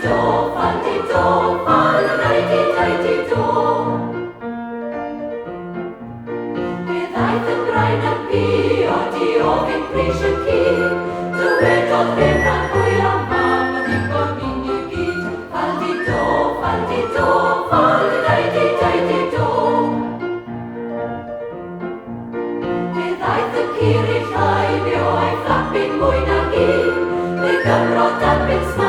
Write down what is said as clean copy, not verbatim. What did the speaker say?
fal-di-do, fal-di-do. Bydd yn brain yn piod i ofyn pris y cyd, dywedodd fe fran fwy am mam a ddigon i ni gyd. Fal-di-do, fal-di-do, fal-di-do. Bydd y cur i llai, fe o'i fflapin mwy nag un, fe gymrod am byd